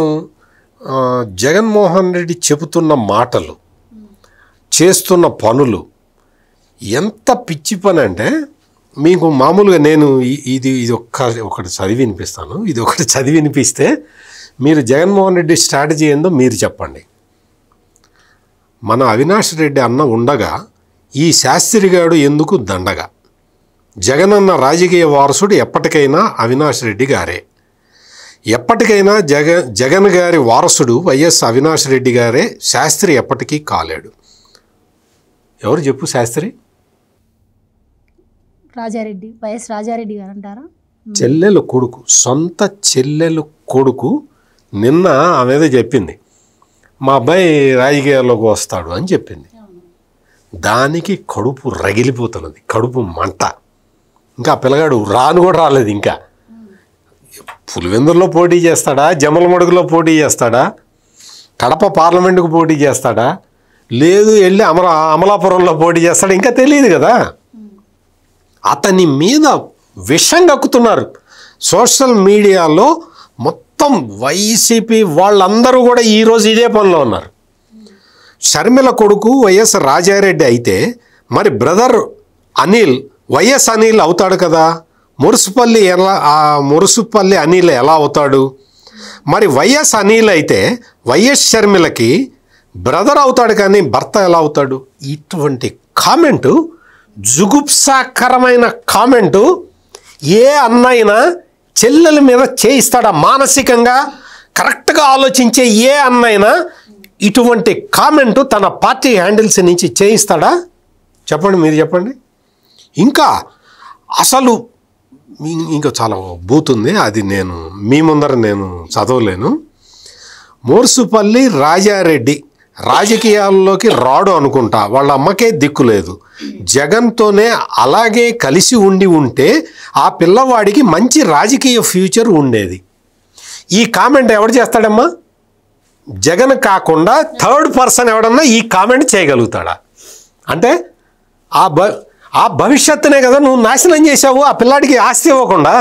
జగన్మోహన్ రెడ్డి చెబుతున్న మాటలు, చేస్తున్న పనులు ఎంత పిచ్చి పని అంటే, మీకు మామూలుగా నేను ఇది ఒకటి చదివి వినిపిస్తాను. ఇది ఒకటి చదివి వినిపిస్తే మీరు జగన్మోహన్ రెడ్డి స్ట్రాటజీ ఏందో మీరు చెప్పండి. మన అవినాష్ రెడ్డి అన్న ఉండగా ఈ శాస్త్రి గారు ఎందుకు దండగా? జగన్ అన్న రాజకీయ వారసుడు ఎప్పటికైనా అవినాష్ రెడ్డి గారే. ఎప్పటికైనా జగన్ గారి వారసుడు వైఎస్ అవినాష్ రెడ్డి గారే. శాస్త్రి ఎప్పటికీ కాలేడు. ఎవరు చెప్పు? శాస్త్రి రాజారెడ్డి, వైఎస్ రాజారెడ్డి గారు అంటారా? చెల్లెలు కొడుకు, సొంత చెల్లెలు కొడుకు నిన్న ఆమెదో చెప్పింది, మా అబ్బాయి రాజకీయాల్లోకి వస్తాడు అని చెప్పింది. దానికి కడుపు రగిలిపోతున్నది, కడుపు మంట. ఇంకా పిల్లగాడు రాను కూడా రాలేదు. ఇంకా పులివెందుల్లో పోటీ చేస్తాడా, జమ్మలమడుగులో పోటీ చేస్తాడా, కడప పార్లమెంటుకు పోటీ చేస్తాడా, లేదు వెళ్ళి అమలాపురంలో పోటీ చేస్తాడా, ఇంకా తెలియదు కదా. అతని మీద విషం కక్కుతున్నారు సోషల్ మీడియాలో. మొత్తం వైసీపీ వాళ్ళందరూ కూడా ఈరోజు ఇదే పనిలో ఉన్నారు. షర్మిల కొడుకు వైఎస్ రాజారెడ్డి అయితే మరి బ్రదర్ అనిల్ వైఎస్ అనిల్ అవుతాడు కదా. మురుసుపల్లి అనిల్ ఎలా అవుతాడు? మరి వైఎస్ అనిల్ అయితే వైఎస్ షర్మిలకి బ్రదర్ అవుతాడు కానీ భర్త ఎలా అవుతాడు? ఇటువంటి కామెంటు, జుగుప్సాకరమైన కామెంటు ఏ అన్నైనా చెల్లెల మీద చేయిస్తాడా? మానసికంగా కరెక్ట్గా ఆలోచించే ఏ అన్నైనా ఇటువంటి కామెంటు తన పార్టీ హ్యాండిల్స్ నుంచి చేయిస్తాడా? చెప్పండి, మీరు చెప్పండి. ఇంకా అసలు ఇంకా చాలా బూతుంది, అది నేను మీ ముందర నేను చదవలేను. మోర్సుపల్లి రాజారెడ్డి రాజకీయాల్లోకి రాడు అనుకుంటా, వాళ్ళ అమ్మకే దిక్కు లేదు. జగన్తోనే అలాగే కలిసి ఉంటే ఆ పిల్లవాడికి మంచి రాజకీయ ఫ్యూచర్ ఉండేది. ఈ కామెంట్ ఎవడు చేస్తాడమ్మా? జగన్ కాకుండా థర్డ్ పర్సన్ ఎవడన్నా ఈ కామెంట్ చేయగలుగుతాడా? అంటే ఆ భవిష్యత్తునే కదా నువ్వు నాశనం చేసావు ఆ పిల్లాడికి ఆస్తి ఇవ్వకుండా.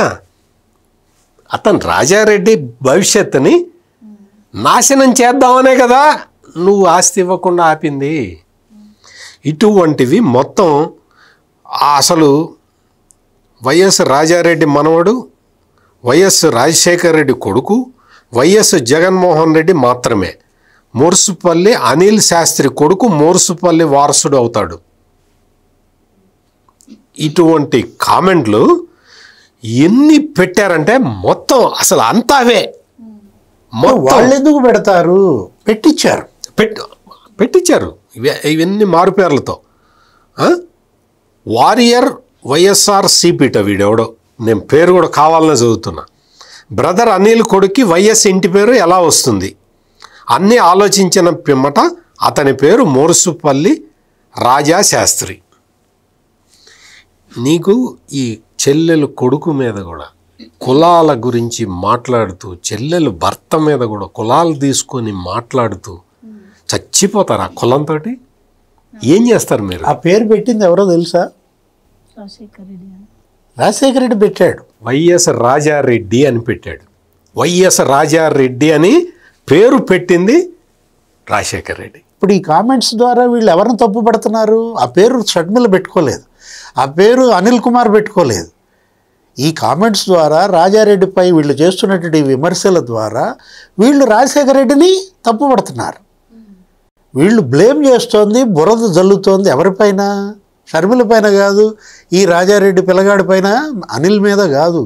అతను రాజారెడ్డి భవిష్యత్తుని నాశనం చేద్దామనే కదా నువ్వు ఆస్తి ఇవ్వకుండా ఆపింది. ఇటువంటివి మొత్తం అసలు వైఎస్ రాజారెడ్డి మనవడు, వైఎస్ రాజశేఖర్ రెడ్డి కొడుకు, వైఎస్ జగన్మోహన్ రెడ్డి మాత్రమే. మురుసుపల్లి అనిల్ శాస్త్రి కొడుకు మురుసుపల్లి వారసుడు అవుతాడు. ఇటువంటి కామెంట్లు ఎన్ని పెట్టారంటే మొత్తం అసలు అంతావే. వాళ్ళు ఎందుకు పెడతారు? పెట్టించారు ఇవన్నీ మారుపేర్లతో. వారియర్ వైఎస్ఆర్ సిపిట వీడెవడో, నేను పేరు కూడా కావాలనే చదువుతున్నా. బ్రదర్ అనిల్ కొడుక్కి వైఎస్ ఇంటి పేరు ఎలా వస్తుంది? అన్నీ ఆలోచించిన పిమ్మట అతని పేరు మోరుసుపల్లి రాజా శాస్త్రి. నీకు ఈ చెల్లెలు కొడుకు మీద కూడా కులాల గురించి మాట్లాడుతూ, చెల్లెలు భర్త మీద కూడా కులాలు తీసుకొని మాట్లాడుతూ చచ్చిపోతారు. ఆ కులంతో ఏం చేస్తారు మీరు? ఆ పేరు పెట్టింది ఎవరో తెలుసా? రాజశేఖర రెడ్డి పెట్టాడు. వైఎస్ రాజారెడ్డి అని పెట్టాడు. వైఎస్ రాజారెడ్డి అని పేరు పెట్టింది రాజశేఖర రెడ్డి. ఇప్పుడు ఈ కామెంట్స్ ద్వారా వీళ్ళు ఎవరిని తప్పు పడుతున్నారు? ఆ పేరు షర్మిల పెట్టుకోలేదు, ఆ పేరు అనిల్ కుమార్ పెట్టుకోలేదు. ఈ కామెంట్స్ ద్వారా రాజారెడ్డిపై వీళ్ళు చేస్తున్నటువంటి విమర్శల ద్వారా వీళ్ళు రాజశేఖర రెడ్డిని తప్పు పడుతున్నారు. వీళ్ళు బ్లేమ్ చేస్తోంది, బురద జల్లుతోంది ఎవరిపైన? షర్మిల పైన కాదు, ఈ రాజారెడ్డి పిల్లగాడి పైన, అనిల్ మీద కాదు,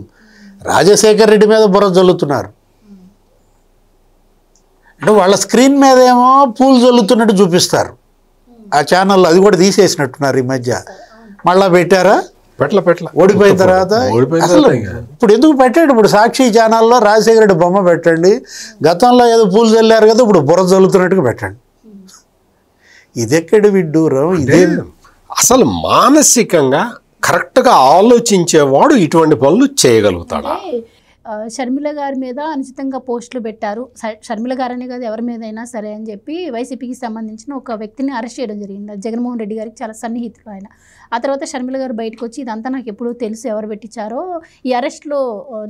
రాజశేఖర రెడ్డి మీద బురద జల్లుతున్నారు. అంటే వాళ్ళ స్క్రీన్ మీద ఏమో పూలు జల్లుతున్నట్టు చూపిస్తారు ఆ ఛానల్లో. అది కూడా తీసేసినట్టున్నారు ఈ మధ్య. మళ్ళా పెట్టారా? ఓడిపోయిన తర్వాత అసలు ఇప్పుడు ఎందుకు పెట్టాడు? ఇప్పుడు సాక్షి ఛానల్లో రాజశేఖర రెడ్డి బొమ్మ పెట్టండి, గతంలో ఏదో పూలు చల్లారు కదా, ఇప్పుడు బుర్ర చల్లుతున్నట్టుగా పెట్టండి. ఇదెక్కడి విడ్డూరం? ఇదే అసలు మానసికంగా కరెక్ట్గా ఆలోచించేవాడు ఇటువంటి పనులు చేయగలుగుతాడా? షర్మిల గారి మీద అనుచితంగా పోస్టులు పెట్టారు. షర్మిల గారనే కాదు ఎవరి మీద అయినా సరే అని చెప్పి వైసీపీకి సంబంధించిన ఒక వ్యక్తిని అరెస్ట్ చేయడం జరిగింది. జగన్మోహన్ రెడ్డి గారికి చాలా సన్నిహితులు ఆయన. ఆ తర్వాత షర్మిల గారు బయటకు వచ్చి ఇదంతా నాకు ఎప్పుడూ తెలుసు, ఎవరు పెట్టించారో, ఈ అరెస్ట్లో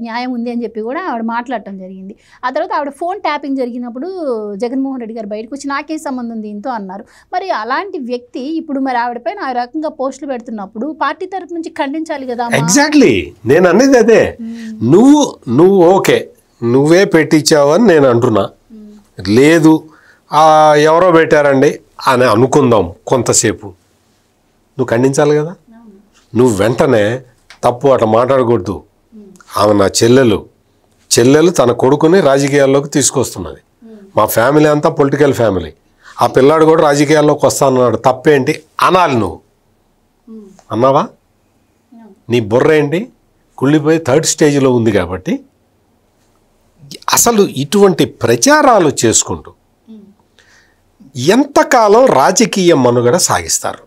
న్యాయం ఉంది అని చెప్పి కూడా ఆవిడ మాట్లాడటం జరిగింది. ఆ తర్వాత ఆవిడ ఫోన్ ట్యాపింగ్ జరిగినప్పుడు జగన్మోహన్ రెడ్డి గారు బయటకు వచ్చి నాకేం సంబంధం దీంతో అన్నారు. మరి అలాంటి వ్యక్తి ఇప్పుడు మరి ఆవిడపైన ఆ రకంగా పోస్టులు పెడుతున్నప్పుడు పార్టీ తరఫు నుంచి ఖండించాలి కదా. ఎగ్జాక్ట్లీ నేను అనేది అదే. నువ్వు ఓకే నువ్వే పెట్టించావని నేను అంటున్నా. లేదు ఎవరో పెట్టారండి అని అనుకుందాం కొంతసేపు, నువ్వు ఖండించాలి కదా. నువ్వు వెంటనే తప్పు అట్లా మాట్లాడకూడదు. ఆమె నా చెల్లెలు తన కొడుకుని రాజకీయాల్లోకి తీసుకొస్తున్నది. మా ఫ్యామిలీ అంతా పొలిటికల్ ఫ్యామిలీ. ఆ పిల్లాడు కూడా రాజకీయాల్లోకి వస్తానన్నాడు, తప్పేంటి అనాలి. నువ్వు అన్నావా? నీ బుర్ర ఏంటి కుళ్ళిపోయి 3rd స్టేజ్లో ఉంది. కాబట్టి అసలు ఇటువంటి ప్రచారాలు చేసుకుంటూ ఎంతకాలం రాజకీయ మనుగడ సాగిస్తారు?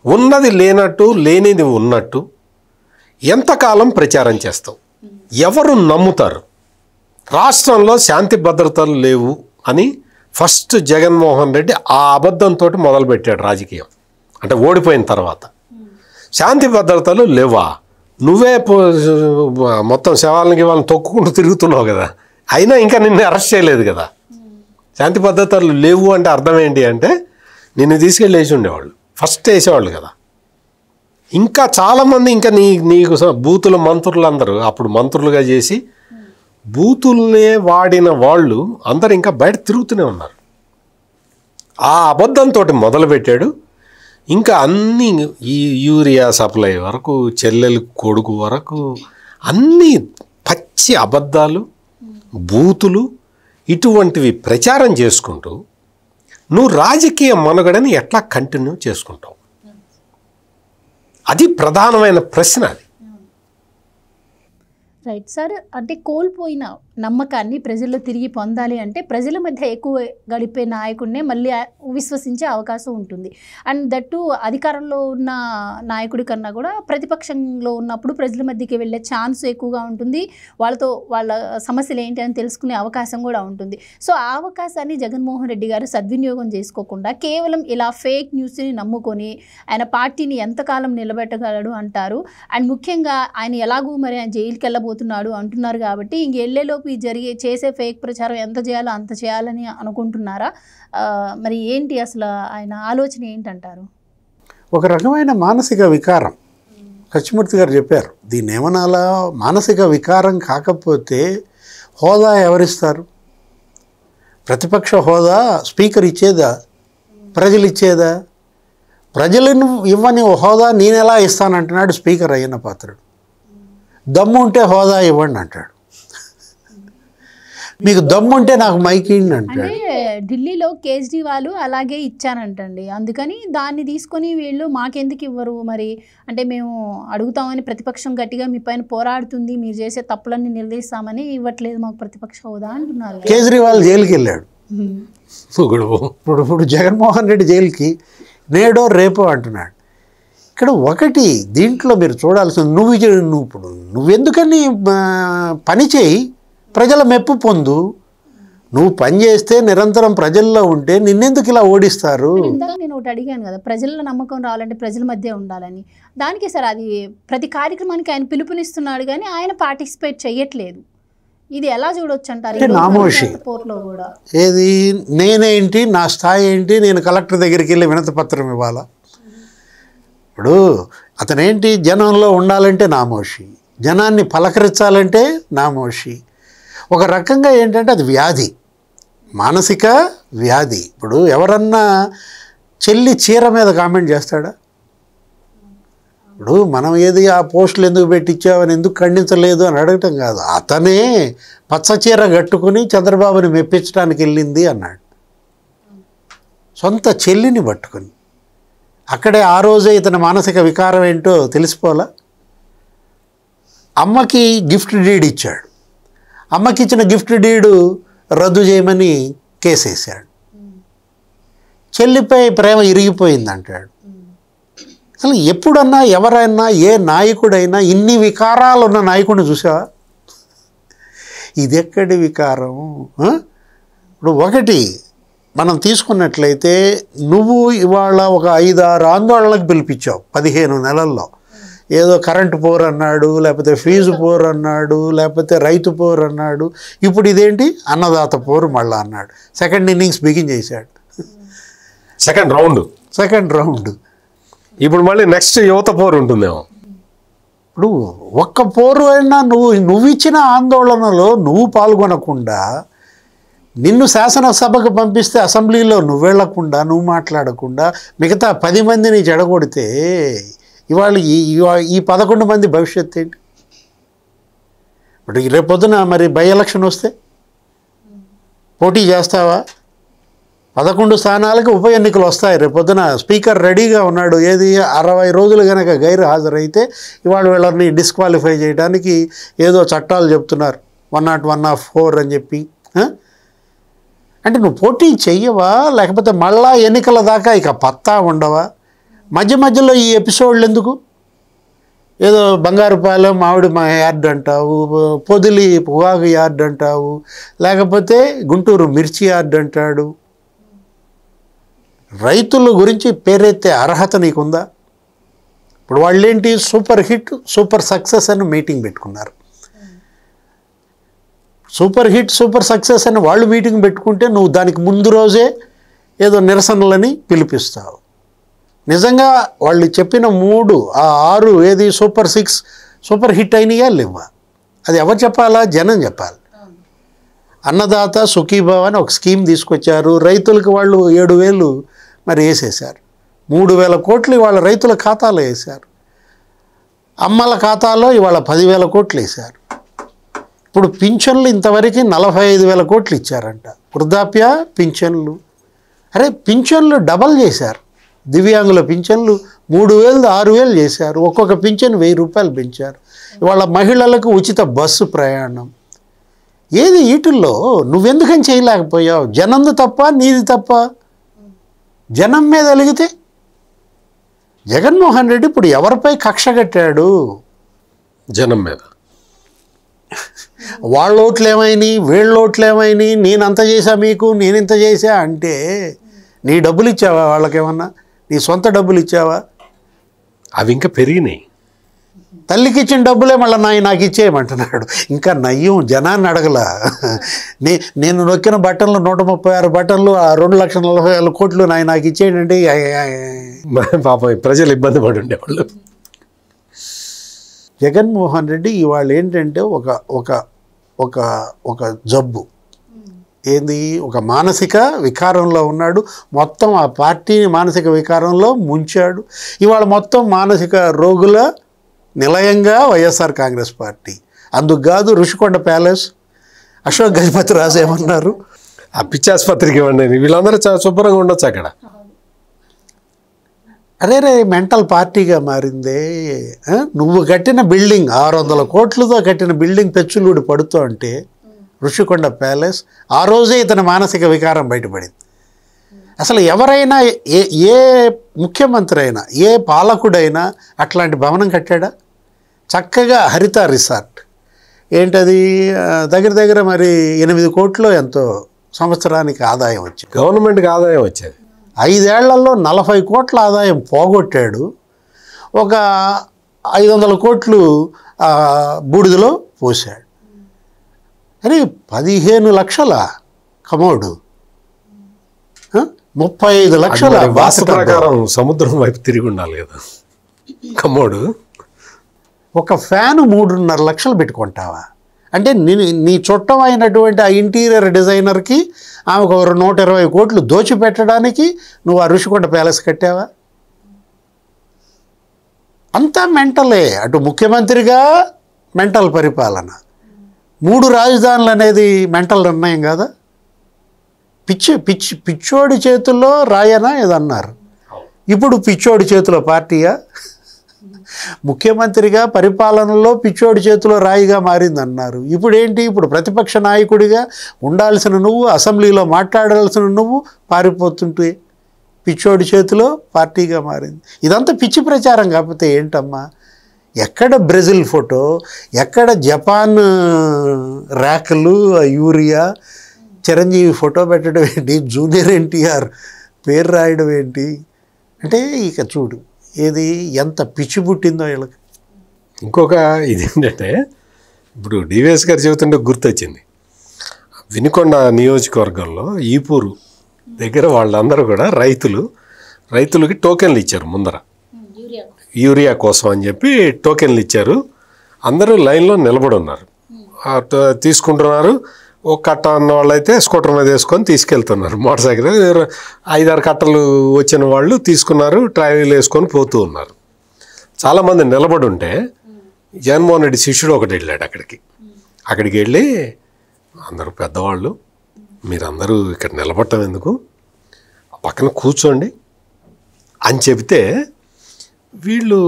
ఉన్నది లేనట్టు, లేనిది ఉన్నట్టు ఎంతకాలం ప్రచారం చేస్తావు? ఎవరు నమ్ముతారు? రాష్ట్రంలో శాంతి భద్రతలు లేవు అని ఫస్ట్ జగన్మోహన్ రెడ్డి ఆ అబద్ధంతో మొదలుపెట్టాడు రాజకీయం. అంటే ఓడిపోయిన తర్వాత శాంతి భద్రతలు లేవా? నువ్వే మొత్తం శవాలకి వాళ్ళని తొక్కుకుంటూ తిరుగుతున్నావు కదా, అయినా ఇంకా నిన్ను అరెస్ట్ చేయలేదు కదా. శాంతి భద్రతలు లేవు అంటే అర్థం ఏంటి అంటే నిన్ను తీసుకెళ్ళి వేసి ఉండేవాళ్ళు, ఫస్ట్ వేసేవాళ్ళు కదా. ఇంకా చాలామంది ఇంకా నీకు బూతుల మంత్రులు అందరూ అప్పుడు మంత్రులుగా చేసి బూతుల్నే వాడిన వాళ్ళు అందరు ఇంకా బయట తిరుగుతూనే ఉన్నారు. ఆ అబద్ధంతో మొదలుపెట్టాడు. ఇంకా అన్నీ ఈ యూరియా సప్లై వరకు, చెల్లెలు కొడుకు వరకు అన్నీ పచ్చి అబద్ధాలు, బూతులు ఇటువంటివి ప్రచారం చేసుకుంటూ నువ్వు రాజకీయ మనుగడని ఎట్లా కంటిన్యూ చేసుకుంటావు? అది ప్రధానమైన ప్రశ్న. అది రైట్ సార్. అంటే కోల్పోయిన నమ్మకాన్ని ప్రజల్లో తిరిగి పొందాలి అంటే ప్రజల మధ్య ఎక్కువ గడిపే నాయకుడినే మళ్ళీ విశ్వసించే అవకాశం ఉంటుంది. అండ్ దట్టు అధికారంలో ఉన్న నాయకుడి కన్నా కూడా ప్రతిపక్షంలో ఉన్నప్పుడు ప్రజల మధ్యకి వెళ్ళే ఛాన్స్ ఎక్కువగా ఉంటుంది. వాళ్ళ సమస్యలు ఏంటి అని తెలుసుకునే అవకాశం కూడా ఉంటుంది. సో ఆ అవకాశాన్ని జగన్మోహన్ రెడ్డి గారు సద్వినియోగం చేసుకోకుండా కేవలం ఇలా ఫేక్ న్యూస్ని నమ్ముకొని ఆయన పార్టీని ఎంతకాలం నిలబెట్టగలడు అంటారు? అండ్ ముఖ్యంగా ఆయన ఎలాగూ మరి ఆయన జైలుకి వెళ్ళబోతున్నాడు అంటున్నారు కాబట్టి ఇంక వెళ్ళేలోపు చేసే ఫేక్ ప్రచారం ఎంత చేయాలో అంత చేయాలని అనుకుంటున్నారా? మరి ఏంటి అసలు ఆయన ఆలోచన ఏంటంటారు? ఒక రకమైన మానసిక వికారం. కచ్చిమూర్తి గారు చెప్పారు, దీన్ని ఏమనాలా? మానసిక వికారం కాకపోతే హోదా ఎవరిస్తారు? ప్రతిపక్ష హోదా స్పీకర్ ఇచ్చేదా? ప్రజలు ఇచ్చేదా? ప్రజలను ఇవ్వని హోదా నేను ఎలా ఇస్తానంటున్నాడు స్పీకర్ అయ్యన్న పాత్రుడు. దమ్ము ఉంటే హోదా ఇవ్వండి అంటాడు. మీకు దమ్ముంటే నాకు మైక్ ఇవ్వండి అంటాడు. అంటే ఢిల్లీలో కేజ్రీవాల్ అలాగే ఇచ్చానంటండి, అందుకని దాన్ని తీసుకొని వీళ్ళు మాకెందుకు ఇవ్వరు మరి అంటే మేము అడుగుతామని ప్రతిపక్షం గట్టిగా మీ పైన పోరాడుతుంది, మీరు చేసే తప్పులన్నీ నిలదీస్తామని ఇవ్వట్లేదు మాకు ప్రతిపక్ష హోదా అంటున్నారు. కేజ్రీవాల్ జైలుకి వెళ్ళాడు. ఇప్పుడు జగన్మోహన్ రెడ్డి జైలుకి నేడో రేపో అంటున్నాడు. ఇక్కడ ఒకటి దీంట్లో మీరు చూడాల్సింది, నువ్వెందుకని పని చేయి, ప్రజల మెప్పు పొందు. నువ్వు పని చేస్తే నిరంతరం ప్రజల్లో ఉంటే నిన్నెందుకు ఇలా ఓడిస్తారు? నేను ఒకటి అడిగాను కదా, ప్రజల నమ్మకం రావాలంటే ప్రజల మధ్య ఉండాలని. దానికి సార్ అది ప్రతి కార్యక్రమానికి ఆయన పిలుపునిస్తున్నాడు కానీ ఆయన పార్టిసిపేట్ చేయట్లేదు. ఇది ఎలా చూడొచ్చు అంటారు? నామోషి కూడా ఏది నేనేంటి, నా స్థాయి ఏంటి, నేను కలెక్టర్ దగ్గరికి వెళ్ళి వినతి పత్రం ఇవ్వాలా? ఇప్పుడు అతనేంటి జనంలో ఉండాలంటే నామోషి, జనాన్ని పలకరించాలంటే నామోషి. ఒక రకంగా ఏంటంటే అది వ్యాధి, మానసిక వ్యాధి. ఇప్పుడు ఎవరన్నా చెల్లి చీర మీద కామెంట్ చేస్తాడా? ఇప్పుడు మనం ఏది ఆ పోస్టులు ఎందుకు పెట్టించావని ఎందుకు ఖండించలేదు అని అడగటం కాదు, అతనే పచ్చ చీర కట్టుకుని చంద్రబాబుని మెప్పించడానికి వెళ్ళింది అన్నాడు, సొంత చెల్లిని పట్టుకొని. అక్కడే ఆ రోజే ఇతని మానసిక వికారం ఏంటో తెలిసిపోలా. అమ్మకి గిఫ్ట్ డీడ్ ఇచ్చాడు, అమ్మకి ఇచ్చిన గిఫ్ట్ డీడు రద్దు చేయమని కేసేసాడు. చెల్లిపై ప్రేమ ఇరిగిపోయింది అంటాడు. అసలు ఎప్పుడన్నా ఎవరైనా ఏ నాయకుడైనా ఇన్ని వికారాలు ఉన్న నాయకుడిని చూసావా? ఇది ఎక్కడి వికారం? ఇప్పుడు ఒకటి మనం తీసుకున్నట్లయితే నువ్వు ఇవాళ ఒక 5-6 ఆందోళనలకు పిలిపించావు 15 నెలల్లో. ఏదో కరెంటు పోర్ అన్నాడు, లేకపోతే ఫీజు పోర్ అన్నాడు, లేకపోతే రైతు పోర్ అన్నాడు. ఇప్పుడు ఇదేంటి అన్నదాత పోరు మళ్ళా అన్నాడు. సెకండ్ ఇన్నింగ్స్ బిగిన్ చేశాడు, సెకండ్ రౌండ్. ఇప్పుడు మళ్ళీ నెక్స్ట్ యువత పోరు ఉంటుందేమో. ఇప్పుడు ఒక్క పోరు అయినా నువ్వు ఇచ్చిన ఆందోళనలో నువ్వు పాల్గొనకుండా నిన్ను శాసనసభకు పంపిస్తే అసెంబ్లీలో నువ్వు వెళ్లకుండా నువ్వు మాట్లాడకుండా మిగతా 10 మందిని చెడగొడితే ఇవాళ ఈ 11 మంది భవిష్యత్తు ఏంటి? ఇప్పుడు రేపొద్దున మరి బై ఎలక్షన్ వస్తే పోటీ చేస్తావా? 11 స్థానాలకు ఉప ఎన్నికలు వస్తాయి. రేపొద్దున స్పీకర్ రెడీగా ఉన్నాడు. ఏది 60 రోజులు కనుక గైరు హాజరైతే ఇవాళ వీళ్ళని డిస్క్వాలిఫై చేయడానికి ఏదో చట్టాలు చెప్తున్నారు, 104 అని చెప్పి. అంటే నువ్వు పోటీ చెయ్యవా? లేకపోతే మళ్ళా ఎన్నికల దాకా ఇక పత్తా ఉండవా? మధ్యలో ఈ ఎపిసోడ్లు ఎందుకు? ఏదో బంగారుపాలెం మామిడి యార్డ్ అంటావు, పొదిలి పొగాకు యార్డ్ అంటావు, లేకపోతే గుంటూరు మిర్చి యార్డ్ అంటాడు. రైతుల గురించి పేరెత్తే అర్హత నీకుందా? ఇప్పుడు వాళ్ళేంటి సూపర్ హిట్ సూపర్ సక్సెస్ అని మీటింగ్ పెట్టుకున్నారు. సూపర్ హిట్ సూపర్ సక్సెస్ అని వాళ్ళు మీటింగ్ పెట్టుకుంటే నువ్వు దానికి ముందు రోజే ఏదో నిరసనలని పిలిపిస్తావు. నిజంగా వాళ్ళు చెప్పిన 3 ఆ 6 ఏది సూపర్ 6 సూపర్ హిట్ అయినాయా లేవా? అది ఎవరు చెప్పాలా? జనం చెప్పాలి. అన్నదాత సుఖీభావ అని ఒక స్కీమ్ తీసుకొచ్చారు. రైతులకు వాళ్ళు 7,000 మరి వేసేశారు. 3,000 కోట్లు ఇవాళ రైతుల ఖాతాలో వేశారు. అమ్మల ఖాతాలో ఇవాళ 10,000 కోట్లు వేశారు. ఇప్పుడు పింఛన్లు ఇంతవరకు 45,000 కోట్లు ఇచ్చారంట. వృద్ధాప్య పింఛన్లు, అరే పింఛన్లు డబల్ చేశారు. దివ్యాంగుల పింఛన్లు 3,000 6,000 చేశారు. ఒక్కొక్క పింఛన్ 1,000 రూపాయలు పెంచారు. ఇవాళ మహిళలకు ఉచిత బస్సు ప్రయాణం. ఏది వీటిల్లో నువ్వెందుకని చేయలేకపోయావు? జనంది తప్ప నీది తప్ప? జనం మీద అలిగితే జగన్మోహన్ రెడ్డి ఇప్పుడు ఎవరిపై కక్ష కట్టాడు? జనం మీద. వాళ్ళ ఓట్లు ఏమైనాయి, వీళ్ళ ఓట్లు ఏమైనాయి, నేనంత చేశా మీకు, నేనింత చేశా అంటే నీ డబ్బులు ఇచ్చావా? వాళ్ళకేమన్నా నీ సొంత డబ్బులు ఇచ్చావా? అవి ఇంకా పెరిగినాయి. తల్లికి ఇచ్చిన డబ్బులే మళ్ళీ నాకు ఇచ్చేయమంటున్నాడు. ఇంకా నయ్యం జనాన్ని అడగలా. నేను నొక్కిన బటన్లు 136 బటన్లు, ఆ 2,40,000 కోట్లు నాకు ఇచ్చేయండి. పాపం ప్రజలు ఇబ్బంది పడి ఉండేవాళ్ళు. జగన్మోహన్ రెడ్డి ఇవాళ ఏంటంటే ఒక ఒక ఒక ఒక జబ్బు, ఏంది, ఒక మానసిక వికారంలో ఉన్నాడు. మొత్తం ఆ పార్టీని మానసిక వికారంలో ముంచాడు. ఇవాళ మొత్తం మానసిక రోగుల నిలయంగా వైఎస్ఆర్ కాంగ్రెస్ పార్టీ. అందుకు కాదు ఋషికొండ ప్యాలెస్, అశోక్ గజపతి రాజు ఏమన్నారు, ఆ పిచ్చాసుపత్రికి ఇవ్వండి, వీళ్ళందరూ చాలా శుభ్రంగా ఉండొచ్చు అక్కడ. అరే మెంటల్ పార్టీగా మారిందే. నువ్వు కట్టిన బిల్డింగ్ 600 కోట్లతో కట్టిన బిల్డింగ్ పెచ్చులూడి పడుతూ అంటే ఋషికొండ ప్యాలెస్, ఆ రోజే ఇతని మానసిక వికారం బయటపడింది. అసలు ఎవరైనా ఏ ముఖ్యమంత్రి అయినా ఏ పాలకుడైనా అట్లాంటి భవనం కట్టాడా? చక్కగా హరిత రిసార్ట్ ఏంటది, దగ్గర మరి 8 కోట్లు ఎంతో సంవత్సరానికి ఆదాయం వచ్చింది. గవర్నమెంట్కి ఆదాయం వచ్చేది. 5 ఏళ్లలో 40 కోట్ల ఆదాయం పోగొట్టాడు. ఒక 500 కోట్లు బూడిదలో పోసాడు. అని 15 లక్షల కమోడు, 35 లక్షల వాస్తు ప్రకారం సముద్రం వైపు తిరిగి ఉండాలి కదా కమోడు. ఒక ఫ్యాను 3.5 లక్షలు పెట్టుకుంటావా? అంటే నీ చుట్టం అయినటువంటి ఆ ఇంటీరియర్ డిజైనర్కి ఆమెకు 120 కోట్లు దోచిపెట్టడానికి నువ్వు ఆ ఋషికొండ ప్యాలెస్ కట్టావా? అంతా మెంటలే. అటు ముఖ్యమంత్రిగా మెంటల్ పరిపాలన, 3 రాజధానులు అనేది మెంటల్ నిర్ణయం కాదా? పిచ్చోడి చేతుల్లో రాయనా ఏదన్నారు, ఇప్పుడు పిచ్చోడి చేతిలో పార్టీయా? ముఖ్యమంత్రిగా పరిపాలనలో పిచ్చోడి చేతిలో రాయిగా మారిందన్నారు. ఇప్పుడు ఏంటి, ఇప్పుడు ప్రతిపక్ష నాయకుడిగా ఉండాల్సిన నువ్వు, అసెంబ్లీలో మాట్లాడాల్సిన నువ్వు పారిపోతుంటే పిచ్చోడి చేతిలో పార్టీగా మారింది. ఇదంతా పిచ్చి ప్రచారం కాకపోతే ఏంటమ్మా? ఎక్కడ బ్రెజిల్ ఫోటో, ఎక్కడ జపాన్ ర్యాకులు, యూరియా, చిరంజీవి ఫోటో పెట్టడం ఏంటి, జూనియర్ ఎన్టీఆర్ పేరు రాయడం ఏంటి? అంటే ఇక చూడు ఏది ఎంత పిచ్చి పుట్టిందో వీళ్ళకి. ఇంకొక ఇది ఏంటంటే, ఇప్పుడు డివిఎస్ గారు చెబుతుంటే గుర్తొచ్చింది, వినుకొండ నియోజకవర్గంలో ఈపూరు దగ్గర వాళ్ళందరూ కూడా రైతులకి టోకెన్లు ఇచ్చారు ముందర. యూరియా కోసం అని చెప్పి టోకెన్లు ఇచ్చారు. అందరూ లైన్లో నిలబడి ఉన్నారు, తీసుకుంటున్నారు. ఒక కట్ట అన్న వాళ్ళు అయితే స్కూటర్ మీద వేసుకొని తీసుకెళ్తున్నారు, మోటార్ సైకిల్ 5-6 కట్టలు వచ్చిన వాళ్ళు తీసుకున్నారు, ట్రావెల్ వేసుకొని పోతూ ఉన్నారు. చాలామంది నిలబడి ఉంటే జగన్మోహన్ రెడ్డి శిష్యుడు ఒకటి వెళ్ళాడు అక్కడికి వెళ్ళి, అందరూ పెద్దవాళ్ళు, మీరందరూ ఇక్కడ నిలబడటం ఎందుకు, పక్కన కూర్చోండి అని చెబితే వీళ్ళు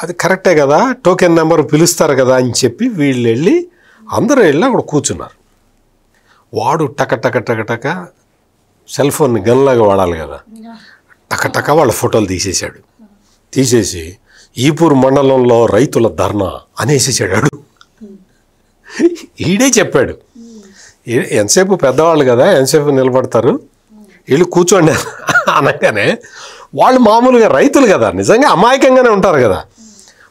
అది కరెక్టే కదా, టోకెన్ నెంబర్ పిలుస్తారు కదా అని చెప్పి వీళ్ళు వెళ్ళి అందరూ వెళ్ళి అక్కడ కూర్చున్నారు. వాడు టక సెల్ ఫోన్ని గన్లాగా వాడాలి కదా, టక వాళ్ళ ఫోటోలు తీసేసి ఈపూర్ మండలంలో రైతుల ధర్నా అనేసేసాడు. ఈడే చెప్పాడు, ఎంతసేపు పెద్దవాళ్ళు కదా, ఎంతసేపు నిలబడతారు, వీళ్ళు కూర్చోండి అనగానే వాళ్ళు మామూలుగా రైతులు కదా, నిజంగా అమాయకంగానే ఉంటారు కదా,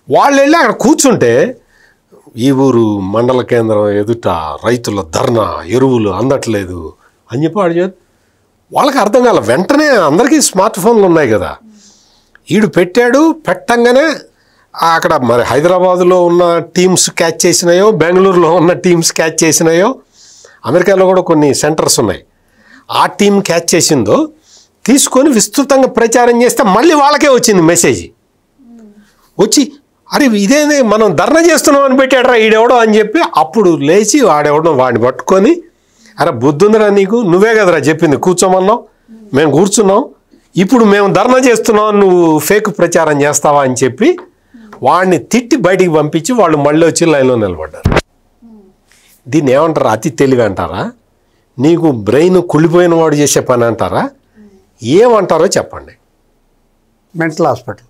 వాళ్ళు వెళ్ళి అక్కడ కూర్చుంటే ఈ ఊరు మండల కేంద్రం ఎదుట రైతుల ధర్నా, ఎరువులు అందట్లేదు అని చెప్పి వాడు వాళ్ళకి అర్థం కాల. వెంటనే అందరికీ స్మార్ట్ ఫోన్లు ఉన్నాయి కదా, ఈడు పెట్టంగానే అక్కడ మరి హైదరాబాదులో ఉన్న టీమ్స్ క్యాచ్ చేసినాయో, బెంగళూరులో ఉన్న టీమ్స్ క్యాచ్ చేసినాయో, అమెరికాలో కూడా కొన్ని సెంటర్స్ ఉన్నాయి, ఆ టీం క్యాచ్ చేసిందో తీసుకొని విస్తృతంగా ప్రచారం చేస్తే మళ్ళీ వాళ్ళకే వచ్చింది మెసేజ్. వచ్చి అరే ఇదేంది మనం ధర్నా చేస్తున్నాం అని పెట్టాడరా ఈడెవడో అని చెప్పి అప్పుడు లేచి వాడెవడో వాడిని పట్టుకొని, అరే బుద్ధుందిరా నీకు, నువ్వే కదరా చెప్పింది కూర్చోమన్నావు, మేము కూర్చున్నాం, ఇప్పుడు మేము ధర్నా చేస్తున్నాం, నువ్వు ఫేక్ ప్రచారం చేస్తావా అని చెప్పి వాడిని తిట్టి బయటికి పంపించి వాళ్ళు మళ్ళీ వచ్చి లైన్లో నిలబడ్డారు. దీన్ని ఏమంటారా, అతి తెలివి అంటారా, నీకు బ్రెయిన్ కుళ్ళిపోయిన వాడు చేసే పని అంటారా, ఏమంటారో చెప్పండి. Mental hospital.